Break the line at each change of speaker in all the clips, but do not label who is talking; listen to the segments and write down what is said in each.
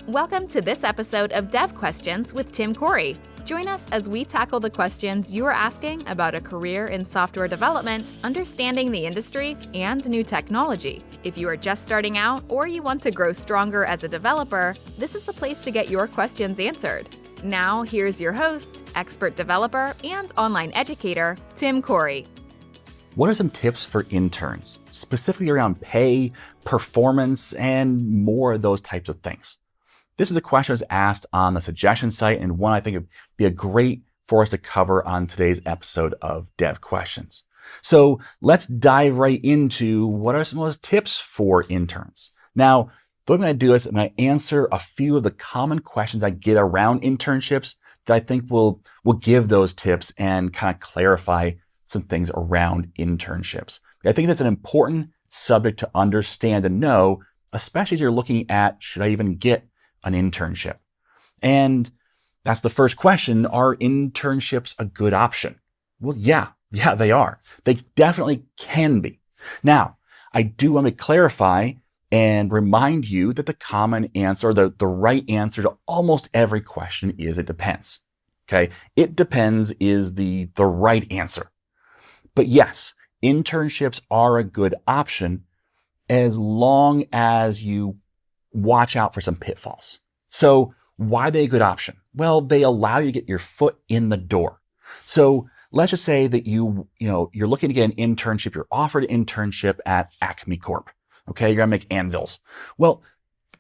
Welcome to this episode of Dev Questions with Tim Corey. Join us as we tackle the questions you are asking about a career in software development, understanding the industry, and new technology. If you are just starting out or you want to grow stronger as a developer, this is the place to get your questions answered. Now, here's your host, expert developer, and online educator, Tim Corey.
What are some tips for interns, specifically around pay, performance, and more of those types of things? This is a question that was asked on the suggestion site and one I think would be a great for us to cover on today's episode of Dev Questions. So let's dive right into what are some of those tips for interns. Now, the way I'm going to do is I'm going to answer a few of the common questions I get around internships that I think will give those tips and kind of clarify some things around internships. I think that's an important subject to understand and know, especially as you're looking at, should I even get an internship? And that's the first question. Are internships a good option? Well, yeah, they are. They definitely can be. Now, I do want to clarify and remind you that the common answer, the right answer to almost every question is it depends. Okay? It depends is the right answer. But yes, internships are a good option as long as you watch out for some pitfalls. So why are they a good option? Well, they allow you to get your foot in the door. So let's just say that you're looking to get an internship, you're offered an internship at Acme Corp. Okay, you're gonna make anvils. Well,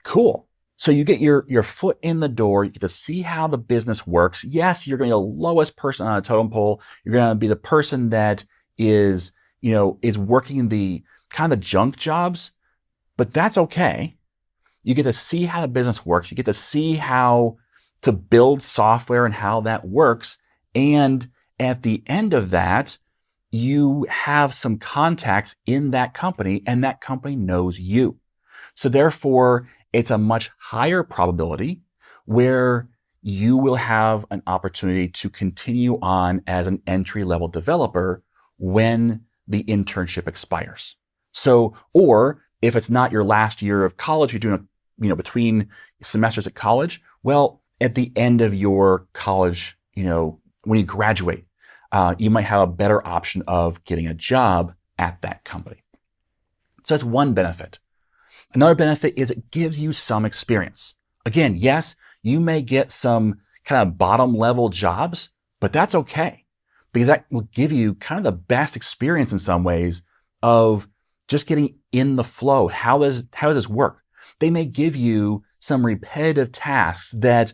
cool. So you get your foot in the door, you get to see how the business works. Yes, you're gonna be the lowest person on a totem pole. You're gonna be the person that is working in the kind of the junk jobs, but that's okay. You get to see how the business works. You get to see how to build software and how that works. And at the end of that, you have some contacts in that company and that company knows you. So therefore, it's a much higher probability where you will have an opportunity to continue on as an entry-level developer when the internship expires. So, or if it's not your last year of college, you're doing between semesters at college, well, at the end of your college, when you graduate, you might have a better option of getting a job at that company. So that's one benefit. Another benefit is it gives you some experience. Again, yes, you may get some kind of bottom level jobs, but that's okay because that will give you kind of the best experience in some ways of just getting in the flow. How does this work? They may give you some repetitive tasks that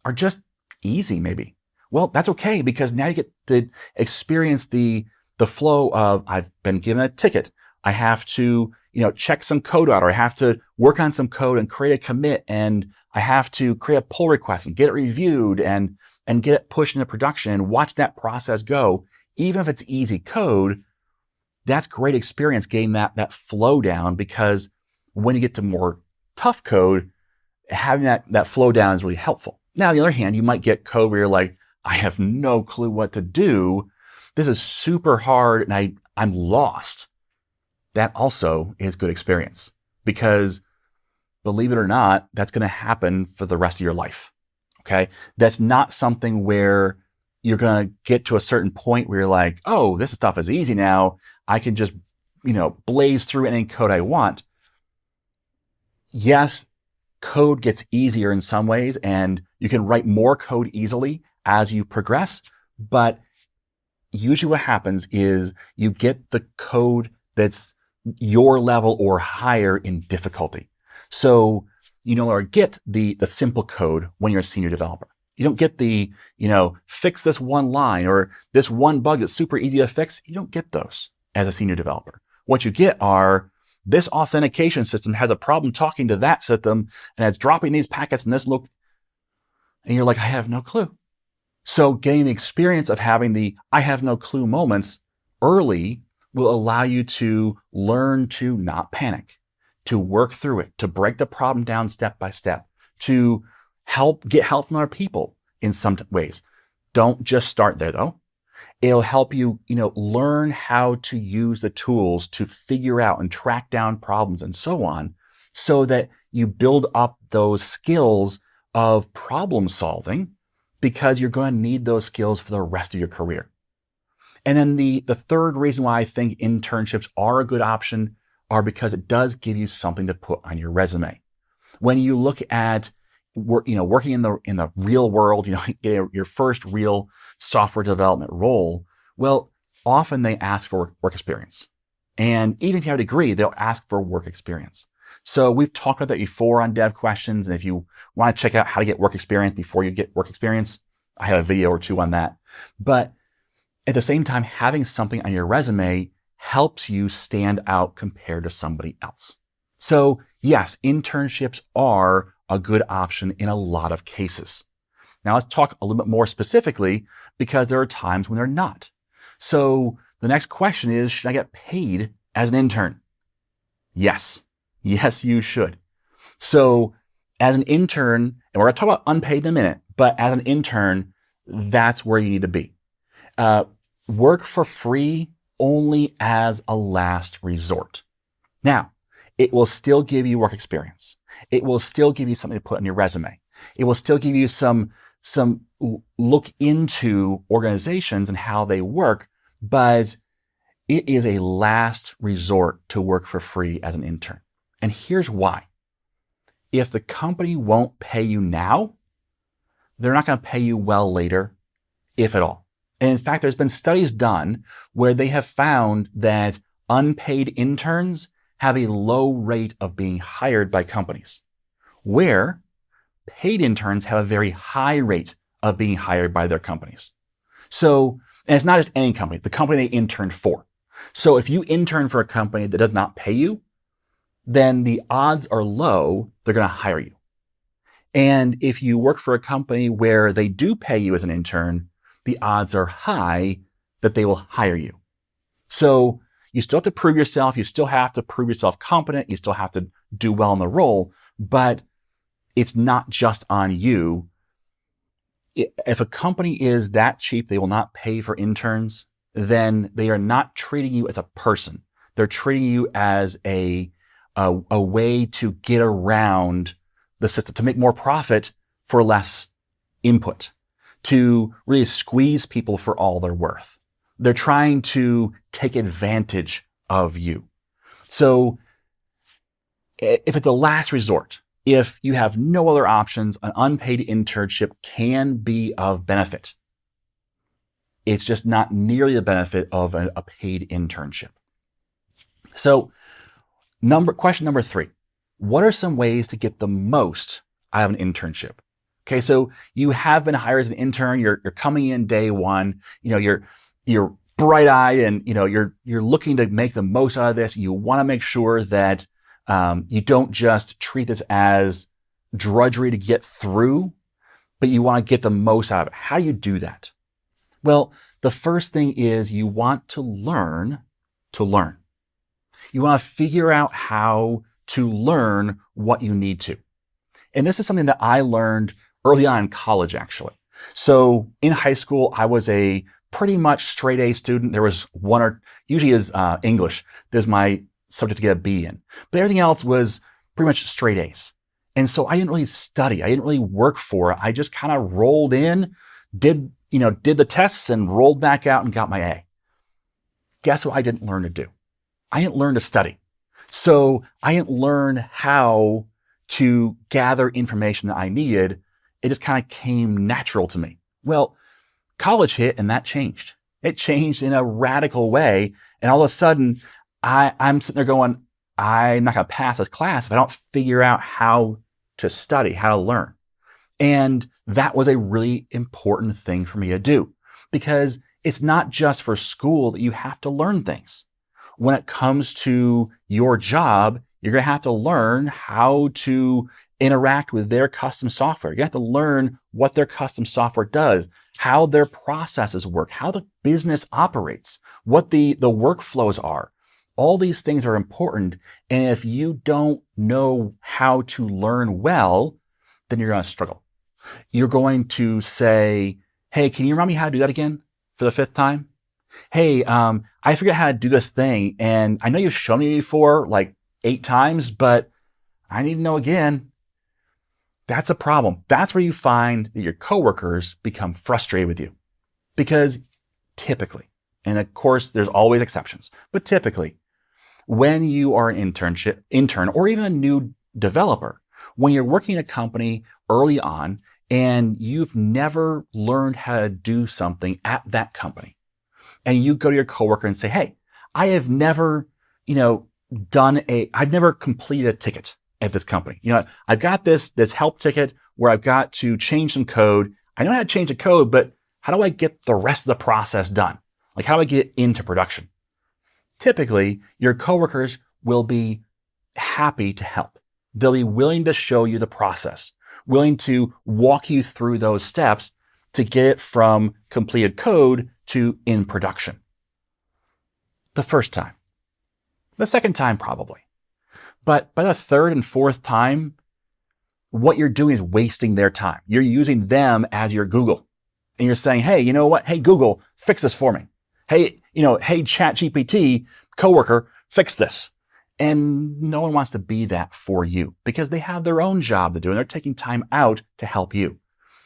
are just easy maybe. Well, that's okay because now you get to experience the flow of I've been given a ticket. I have to, check some code out or I have to work on some code and create a commit and I have to create a pull request and get it reviewed and get it pushed into production and watch that process go. Even if it's easy code, that's great experience getting that flow down because when you get to more tough code, having that flow down is really helpful. Now, on the other hand, you might get code where you're like, I have no clue what to do. This is super hard and I'm lost. That also is good experience because believe it or not, that's going to happen for the rest of your life. Okay. That's not something where you're going to get to a certain point where you're like, oh, this stuff is easy now. I can just, blaze through any code I want. Yes, code gets easier in some ways and you can write more code easily as you progress. But usually what happens is you get the code that's your level or higher in difficulty. So you no longer get the simple code when you're a senior developer. You don't get the, fix this one line or this one bug that's super easy to fix. You don't get those as a senior developer. What you get are this authentication system has a problem talking to that system and it's dropping these packets in this look. And you're like, I have no clue. So getting the experience of having the I have no clue moments early will allow you to learn to not panic, to work through it, to break the problem down step by step, to get help from other people in some ways. Don't just start there though. It'll help you, learn how to use the tools to figure out and track down problems and so on so that you build up those skills of problem solving because you're going to need those skills for the rest of your career. And then the third reason why I think internships are a good option are because it does give you something to put on your resume. When you look at working in the real world, your first real software development role, well, often they ask for work experience. And even if you have a degree, they'll ask for work experience. So we've talked about that before on Dev Questions. And if you want to check out how to get work experience before you get work experience, I have a video or two on that. But at the same time, having something on your resume helps you stand out compared to somebody else. So yes, internships are a good option in a lot of cases. Now let's talk a little bit more specifically because there are times when they're not. So the next question is, should I get paid as an intern? Yes. Yes, you should. So as an intern, and we're going to talk about unpaid in a minute, but as an intern, that's where you need to be. Work for free only as a last resort. Now, it will still give you work experience. It will still give you something to put on your resume. It will still give you some look into organizations and how they work, but it is a last resort to work for free as an intern. And here's why. If the company won't pay you now, they're not going to pay you well later, if at all. And in fact, there's been studies done where they have found that unpaid interns have a low rate of being hired by companies, where paid interns have a very high rate of being hired by their companies. So, and it's not just any company, the company they interned for. So if you intern for a company that does not pay you, then the odds are low they're going to hire you. And if you work for a company where they do pay you as an intern, the odds are high that they will hire you. So you still have to prove yourself. You still have to prove yourself competent. You still have to do well in the role, but it's not just on you. If a company is that cheap, they will not pay for interns, then they are not treating you as a person. They're treating you as a way to get around the system, to make more profit for less input, to really squeeze people for all they're worth. They're trying to take advantage of you. So if it's a last resort, if you have no other options, an unpaid internship can be of benefit. It's just not nearly the benefit of a paid internship. So question number 3, what are some ways to get the most out of an internship? Okay, so you have been hired as an intern, you're coming in day one, you're bright-eyed and you're looking to make the most out of this. You want to make sure that you don't just treat this as drudgery to get through, but you want to get the most out of it. How do you do that? Well, the first thing is you want to learn to learn. You want to figure out how to learn what you need to. And this is something that I learned early on in college, actually. So in high school, I was a pretty much straight A student. There was usually is English. There's my subject to get a B in. But everything else was pretty much straight A's. And so I didn't really study. I didn't really work for it. I just kind of rolled in, did the tests and rolled back out and got my A. Guess what I didn't learn to do? I didn't learn to study. So I didn't learn how to gather information that I needed. It just kind of came natural to me. Well, college hit and that changed. It changed in a radical way. And all of a sudden, I'm sitting there going, I'm not going to pass this class if I don't figure out how to study, how to learn. And that was a really important thing for me to do, because it's not just for school that you have to learn things. When it comes to your job, you're going to have to learn how to interact with their custom software. You have to learn what their custom software does, how their processes work, how the business operates, what the workflows are. All these things are important. And if you don't know how to learn well, then you're going to struggle. You're going to say, hey, can you remind me how to do that again for the 5th time? Hey, I figured out how to do this thing. And I know you've shown me before like 8 times, but I need to know again. That's a problem. That's where you find that your coworkers become frustrated with you. Because typically, and of course there's always exceptions, but typically, when you are an intern, or even a new developer, when you're working in a company early on and you've never learned how to do something at that company, and you go to your coworker and say, hey, I have never, I've never completed a ticket at this company. I've got this help ticket where I've got to change some code. I know how to change the code, but how do I get the rest of the process done? Like, how do I get into production? Typically, your coworkers will be happy to help. They'll be willing to show you the process, willing to walk you through those steps to get it from completed code to in production. The first time. The second time, probably. But by the third and fourth time, what you're doing is wasting their time. You're using them as your Google. And you're saying, hey, you know what? Hey, Google, fix this for me. Hey, hey, ChatGPT, coworker, fix this. And no one wants to be that for you because they have their own job to do and they're taking time out to help you.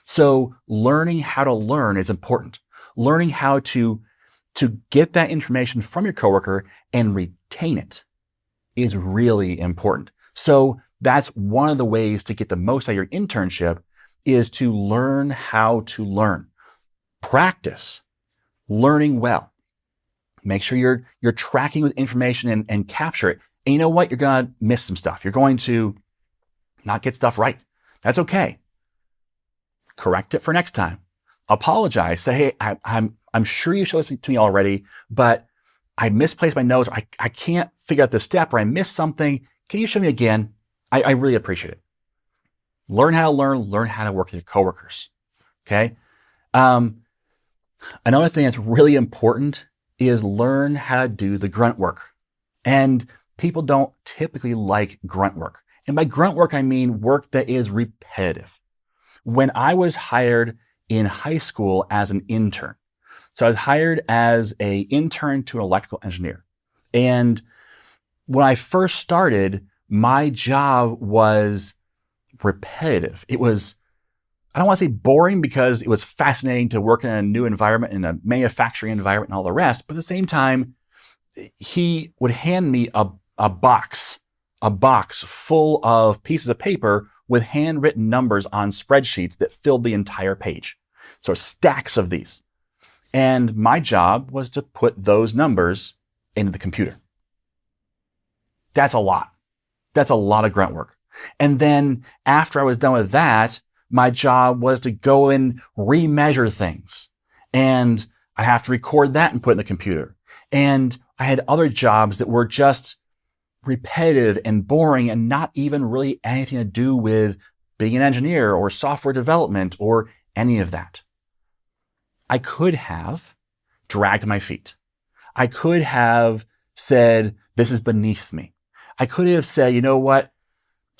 So learning how to learn is important. Learning how to get that information from your coworker and retain it is really important. So that's one of the ways to get the most out of your internship is to learn how to learn. Practice learning well. Make sure you're tracking with information and capture it. And you know what? You're going to miss some stuff. You're going to not get stuff right. That's okay. Correct it for next time. Apologize. Say, hey, I'm sure you showed this to me already, but I misplaced my notes. I can't figure out this step, or I missed something. Can you show me again? I really appreciate it. Learn how to learn how to work with your coworkers. Okay. Another thing that's really important is learn how to do the grunt work. And people don't typically like grunt work. And by grunt work, I mean work that is repetitive. When I was hired in high school as an intern, so I was hired as an intern to an electrical engineer. And when I first started, my job was repetitive. It was, I don't want to say boring because it was fascinating to work in a new environment, in a manufacturing environment and all the rest. But at the same time, he would hand me a box full of pieces of paper with handwritten numbers on spreadsheets that filled the entire page. So stacks of these. And my job was to put those numbers into the computer. That's a lot. That's a lot of grunt work. And then after I was done with that, my job was to go and remeasure things. And I have to record that and put it in the computer. And I had other jobs that were just repetitive and boring and not even really anything to do with being an engineer or software development or any of that. I could have dragged my feet. I could have said, this is beneath me. I could have said, you know what?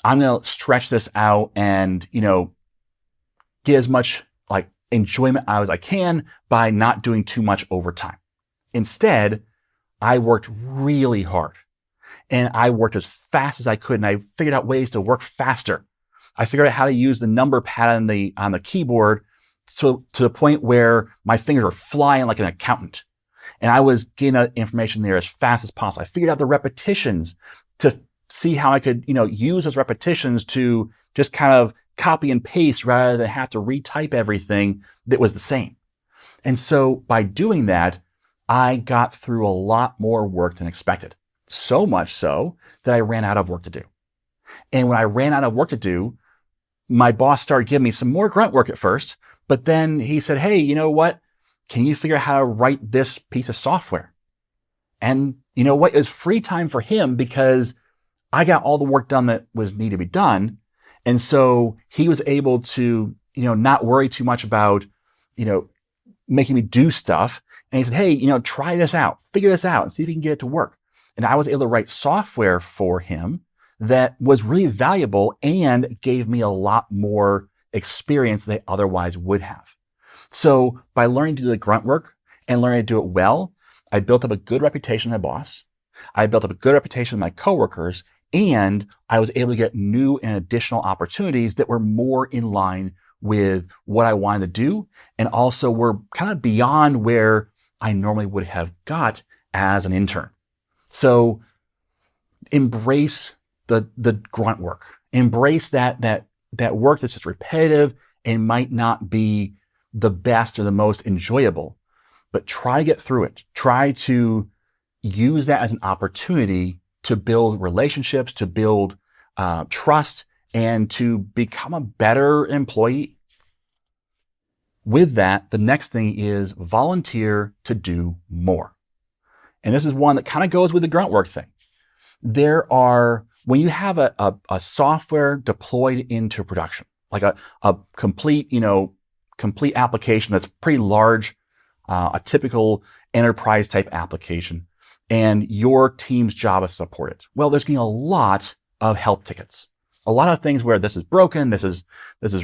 I'm going to stretch this out and, get as much enjoyment out as I can by not doing too much overtime. Instead, I worked really hard and I worked as fast as I could and I figured out ways to work faster. I figured out how to use the number pad on the keyboard to the point where my fingers were flying like an accountant. And I was getting that information there as fast as possible. I figured out the repetitions to see how I could, use those repetitions to just kind of copy and paste rather than have to retype everything that was the same. And so by doing that, I got through a lot more work than expected. So much so that I ran out of work to do. And when I ran out of work to do, my boss started giving me some more grunt work at first, but then he said, hey, you know what? Can you figure out how to write this piece of software? And you know what? It was free time for him because I got all the work done that was needed to be done. And so he was able to, not worry too much about, making me do stuff. And he said, hey, try this out, figure this out and see if you can get it to work. And I was able to write software for him that was really valuable and gave me a lot more experience than they otherwise would have. So by learning to do the grunt work and learning to do it well, I built up a good reputation with my boss. I built up a good reputation with my coworkers, And I was able to get new and additional opportunities that were more in line with what I wanted to do, and also were kind of beyond where I normally would have got as an intern. So embrace the grunt work. Embrace that work that's just repetitive and might not be the best or the most enjoyable, but try to get through it. Try to use that as an opportunity to build relationships, to build trust, and to become a better employee. With that, the next thing is volunteer to do more. And this is one that kind of goes with the grunt work thing. When you have a software deployed into production, like a complete application that's pretty large, a typical enterprise type application, and your team's job is to support it. Well, there's getting a lot of help tickets, a lot of things where this is broken, this is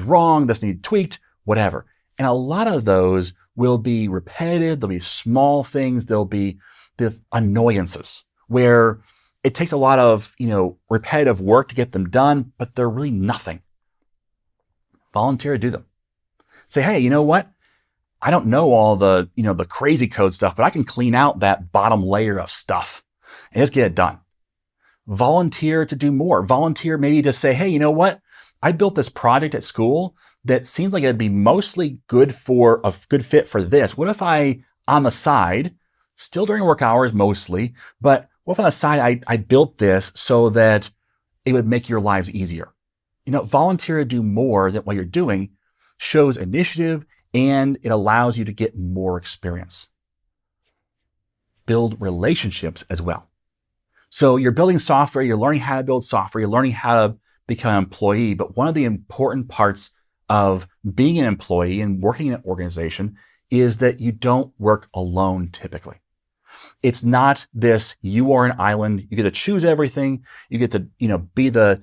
wrong, this needs tweaked, whatever. And a lot of those will be repetitive. There'll be small things. There'll be the annoyances where it takes a lot of, repetitive work to get them done, but they're really nothing. Volunteer to do them. Say, hey, you know what? I don't know all the crazy code stuff, but I can clean out that bottom layer of stuff and just get it done. Volunteer to do more. Volunteer maybe to say, hey, you know what? I built this project at school that seems like it'd be mostly good for a good fit for this. What if I, on the side, still during work hours mostly, but what if on the side I built this so that it would make your lives easier? Volunteer to do more than what you're doing shows initiative, and it allows you to get more experience. Build relationships as well. So you're building software, you're learning how to build software, you're learning how to become an employee, but one of the important parts of being an employee and working in an organization is that you don't work alone typically. It's not this, you are an island, you get to choose everything, you get to, be the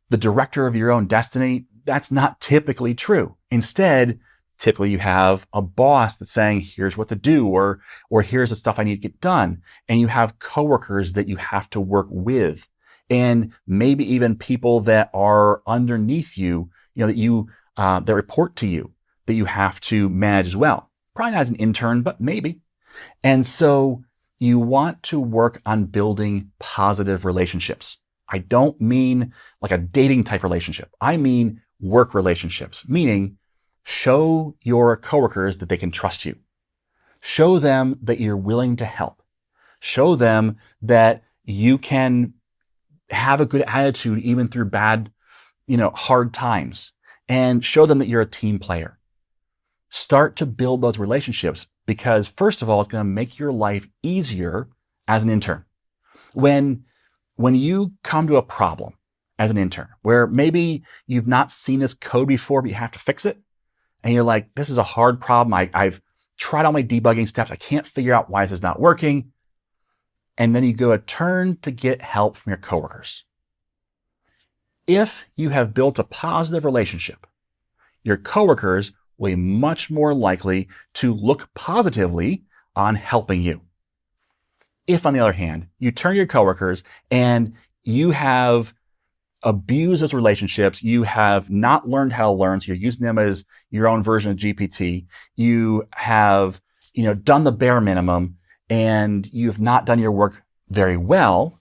director of your own destiny. That's not typically true. Instead, typically you have a boss that's saying, here's what to do, or here's the stuff I need to get done. And you have coworkers that you have to work with, and maybe even people that are underneath you, that report to you, that you have to manage as well. Probably not as an intern, but maybe. And so you want to work on building positive relationships. I don't mean like a dating type relationship. I mean work relationships, meaning show your coworkers that they can trust you. Show them that you're willing to help. Show them that you can have a good attitude even through bad, hard times, and show them that you're a team player. Start to build those relationships because, first of all, it's going to make your life easier as an intern. When you come to a problem as an intern where maybe you've not seen this code before, but you have to fix it, and you're like, this is a hard problem. I've tried all my debugging steps. I can't figure out why this is not working. And then you go a turn to get help from your coworkers. If you have built a positive relationship, your coworkers will be much more likely to look positively on helping you. If, on the other hand, you turn to your coworkers and you have abused those relationships, you have not learned how to learn, so you're using them as your own version of GPT, you have, done the bare minimum, and you've not done your work very well,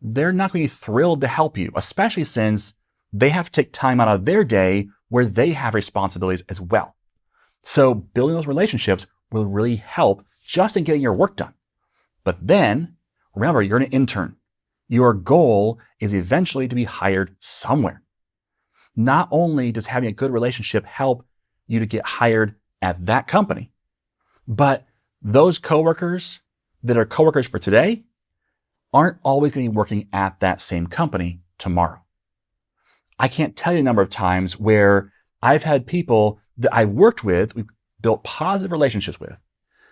they're not going to be thrilled to help you, especially since they have to take time out of their day where they have responsibilities as well. So building those relationships will really help just in getting your work done. But then, remember, you're an intern. Your goal is eventually to be hired somewhere. Not only does having a good relationship help you to get hired at that company, but those coworkers that are coworkers for today aren't always going to be working at that same company tomorrow. I can't tell you the number of times where I've had people that I worked with, we've built positive relationships with,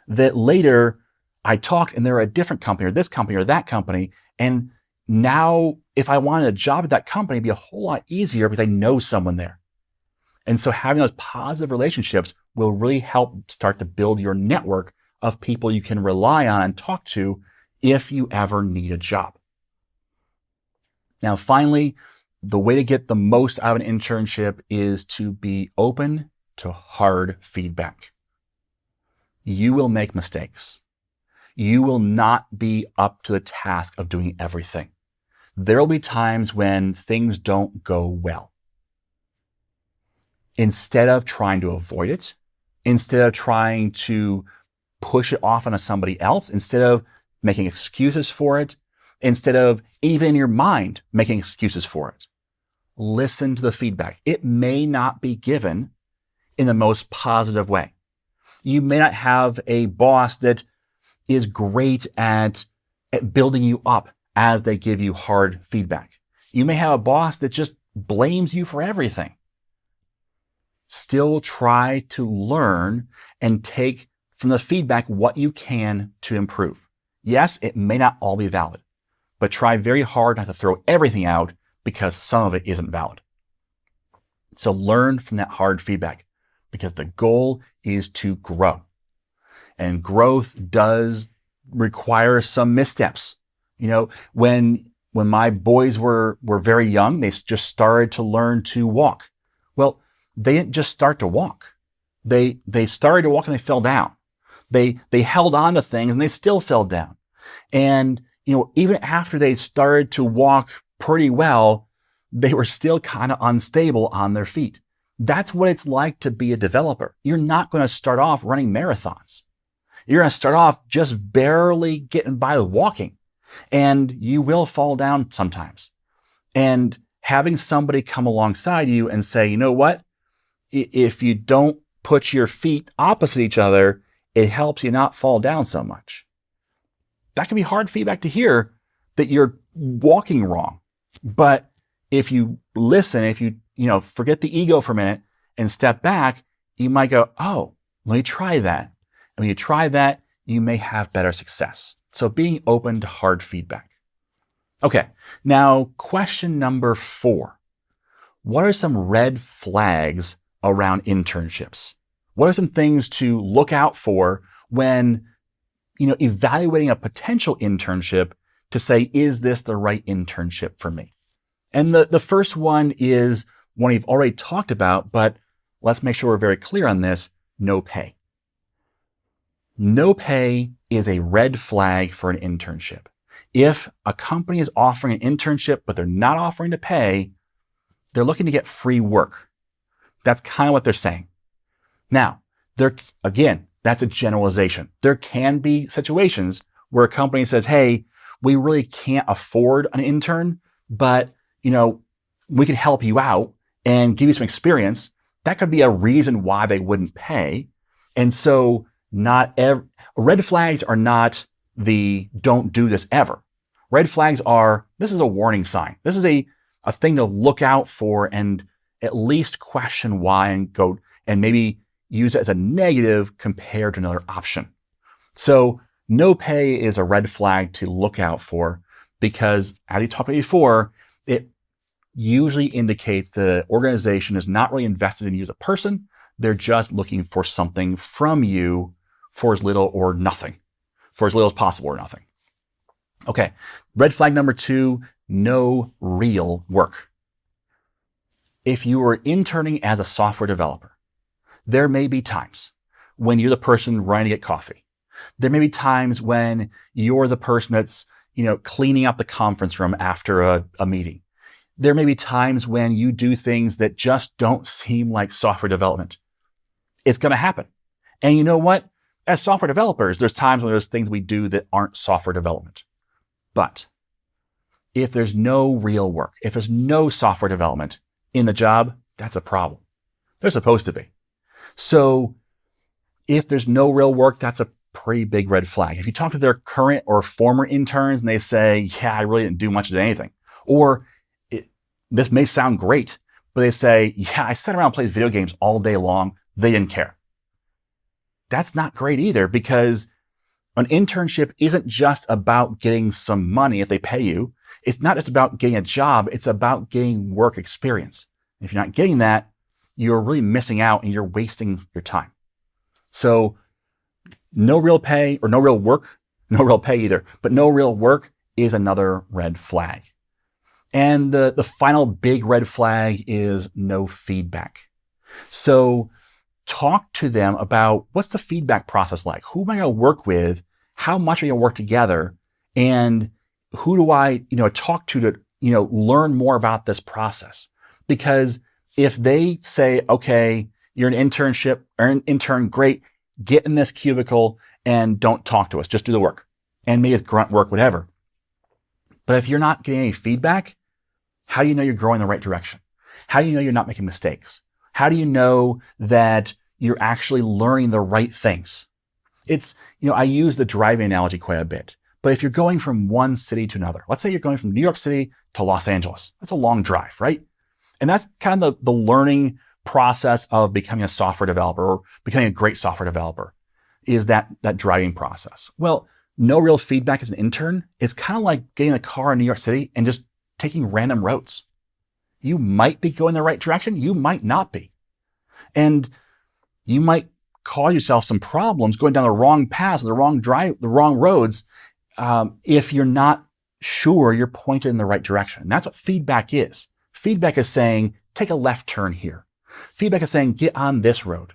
that later I talked and they're a different company or this company or that company. And now if I wanted a job at that company, it'd be a whole lot easier because I know someone there. And so having those positive relationships will really help start to build your network of people you can rely on and talk to if you ever need a job. Now, finally, the way to get the most out of an internship is to be open to hard feedback. You will make mistakes. You will not be up to the task of doing everything. There will be times when things don't go well. Instead of trying to avoid it, instead of trying to push it off onto somebody else, instead of making excuses for it, instead of even in your mind making excuses for it, listen to the feedback. It may not be given in the most positive way. You may not have a boss that is great at building you up as they give you hard feedback. You may have a boss that just blames you for everything. Still try to learn and take from the feedback what you can to improve. Yes, it may not all be valid, but try very hard not to throw everything out because some of it isn't valid. So learn from that hard feedback because the goal is to grow. And growth does require some missteps. When my boys were very young, they just started to learn to walk. Well, they didn't just start to walk. They started to walk and they fell down. They held on to things and they still fell down. And, even after they started to walk pretty well, they were still kind of unstable on their feet. That's what it's like to be a developer. You're not going to start off running marathons. You're going to start off just barely getting by with walking. And you will fall down sometimes. And having somebody come alongside you and say, you know what? If you don't put your feet opposite each other, it helps you not fall down so much. That can be hard feedback to hear that you're walking wrong. But if you listen, if you forget the ego for a minute and step back, you might go, oh, let me try that. And when you try that, you may have better success. So being open to hard feedback. Okay, now question number 4. What are some red flags around internships? What are some things to look out for when, evaluating a potential internship to say, is this the right internship for me? And the first one is one you've already talked about, but let's make sure we're very clear on this: no pay. No pay is a red flag for an internship. If a company is offering an internship, but they're not offering to pay, they're looking to get free work. That's kind of what they're saying. Now, again, that's a generalization. There can be situations where a company says, hey, we really can't afford an intern, but, we can help you out and give you some experience. That could be a reason why they wouldn't pay. And so red flags are not the don't do this ever. Red flags are, this is a warning sign. This is a thing to look out for and at least question why and go and maybe use it as a negative compared to another option. So no pay is a red flag to look out for because, as we talked about before, it usually indicates the organization is not really invested in you as a person. They're just looking for something from you for as little or nothing, for as little as possible or nothing. Okay, red flag number 2, no real work. If you are interning as a software developer, there may be times when you're the person running to get coffee. There may be times when you're the person that's, cleaning up the conference room after a meeting. There may be times when you do things that just don't seem like software development. It's going to happen. And you know what? As software developers, there's times when there's things we do that aren't software development. But if there's no real work, if there's no software development in the job, that's a problem. There's supposed to be. So if there's no real work, that's a pretty big red flag. If you talk to their current or former interns and they say, yeah, I really didn't do much of anything, or this may sound great, but they say, yeah, I sat around and played video games all day long. They didn't care. That's not great either, because an internship isn't just about getting some money if they pay you. It's not just about getting a job. It's about getting work experience. If you're not getting that, you're really missing out and you're wasting your time. So no real pay or no real work, no real pay either, but no real work is another red flag. And the final big red flag is no feedback. So talk to them about what's the feedback process like? Who am I going to work with? How much are you going to work together? And who do I, talk to, learn more about this process? Because if they say, okay, you're an internship or an intern, great, get in this cubicle and don't talk to us, just do the work. And maybe it's grunt work, whatever. But if you're not getting any feedback, how do you know you're growing in the right direction? How do you know you're not making mistakes? How do you know that you're actually learning the right things? It's, I use the driving analogy quite a bit. But if you're going from one city to another, let's say you're going from New York City to Los Angeles. That's a long drive, right? And that's kind of the learning process of becoming a software developer or becoming a great software developer, is that driving process. Well, no real feedback as an intern. It's kind of like getting a car in New York City and just taking random roads. You might be going the right direction. You might not be. And you might cause yourself some problems going down the wrong paths, the wrong roads, if you're not sure you're pointed in the right direction. And that's what feedback is. Feedback is saying, take a left turn here. Feedback is saying, get on this road.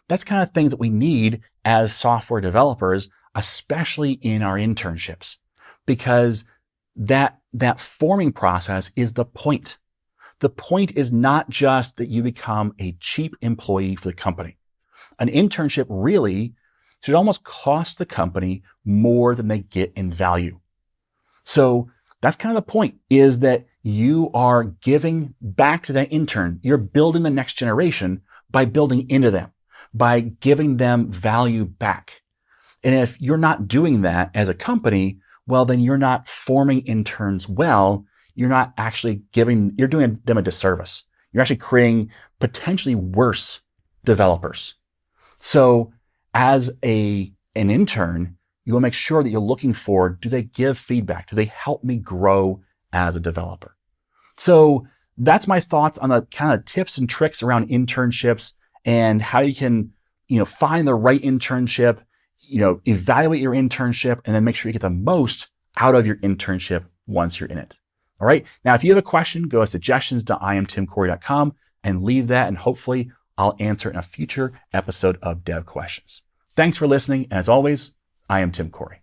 That's kind of things that we need as software developers, especially in our internships, because that forming process is the point. The point is not just that you become a cheap employee for the company. An internship really should almost cost the company more than they get in value. So that's kind of the point, is that you are giving back to that intern. You're building the next generation by building into them, by giving them value back. And if you're not doing that as a company, well, then you're not forming interns well. You're not actually you're doing them a disservice. You're actually creating potentially worse developers. So as an intern, you will make sure that you're looking for, do they give feedback? Do they help me grow as a developer? So that's my thoughts on the kind of tips and tricks around internships and how you can, find the right internship, evaluate your internship, and then make sure you get the most out of your internship once you're in it. All right. Now, if you have a question, go to suggestions.iamtimcorey.com and leave that, and hopefully I'll answer in a future episode of Dev Questions. Thanks for listening. And as always, I am Tim Corey.